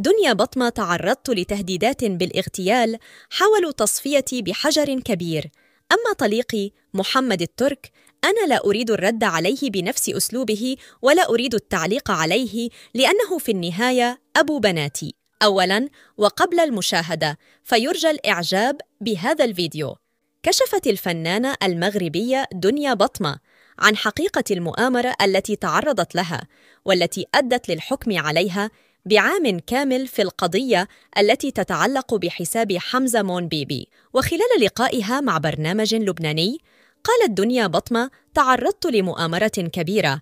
دنيا بطمة تعرضت لتهديدات بالاغتيال، حاولوا تصفيتي بحجر كبير. أما طليقي محمد الترك، أنا لا أريد الرد عليه بنفس أسلوبه ولا أريد التعليق عليه، لأنه في النهاية أبو بناتي. أولاً، وقبل المشاهدة، فيرجى الإعجاب بهذا الفيديو. كشفت الفنانة المغربية دنيا بطمة عن حقيقة المؤامرة التي تعرضت لها، والتي أدت للحكم عليها بعام كامل في القضية التي تتعلق بحساب حمزة مونبيبي. وخلال لقائها مع برنامج لبناني، قالت دنيا بطمة: تعرضت لمؤامرة كبيرة،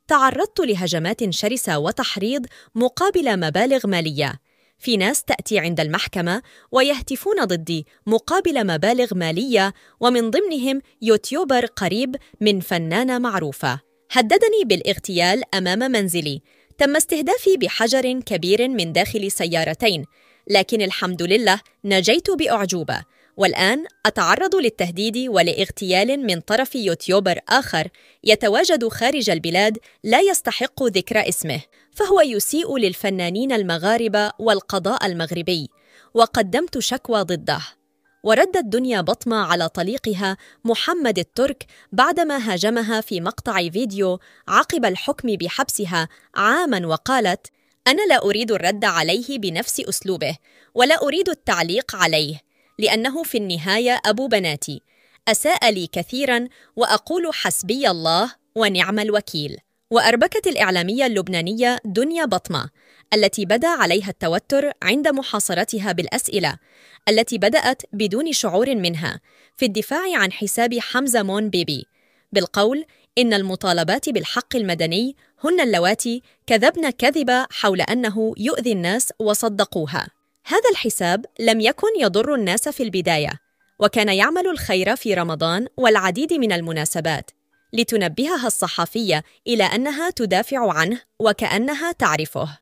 تعرضت لهجمات شرسة وتحريض مقابل مبالغ مالية. في ناس تأتي عند المحكمة ويهتفون ضدي مقابل مبالغ مالية، ومن ضمنهم يوتيوبر قريب من فنانة معروفة. هددني بالاغتيال أمام منزلي، تم استهدافي بحجر كبير من داخل سيارتين، لكن الحمد لله نجيت بأعجوبة. والآن أتعرض للتهديد ولاغتيال من طرف يوتيوبر آخر يتواجد خارج البلاد لا يستحق ذكر اسمه، فهو يسيء للفنانين المغاربة والقضاء المغربي، وقدمت شكوى ضده. وردت دنيا بطمة على طليقها محمد الترك بعدما هاجمها في مقطع فيديو عقب الحكم بحبسها عاماً، وقالت: أنا لا أريد الرد عليه بنفس أسلوبه ولا أريد التعليق عليه، لأنه في النهاية أبو بناتي، أساء لي كثيراً، وأقول حسبي الله ونعم الوكيل. وأربكت الإعلامية اللبنانية دنيا بطمة، التي بدا عليها التوتر عند محاصرتها بالأسئلة التي بدأت بدون شعور منها في الدفاع عن حساب حمزة مونبيبي، بالقول إن المطالبات بالحق المدني هن اللواتي كذبن كذبة حول أنه يؤذي الناس وصدقوها. هذا الحساب لم يكن يضر الناس في البداية، وكان يعمل الخير في رمضان والعديد من المناسبات، لتنبهها الصحفية إلى أنها تدافع عنه وكأنها تعرفه.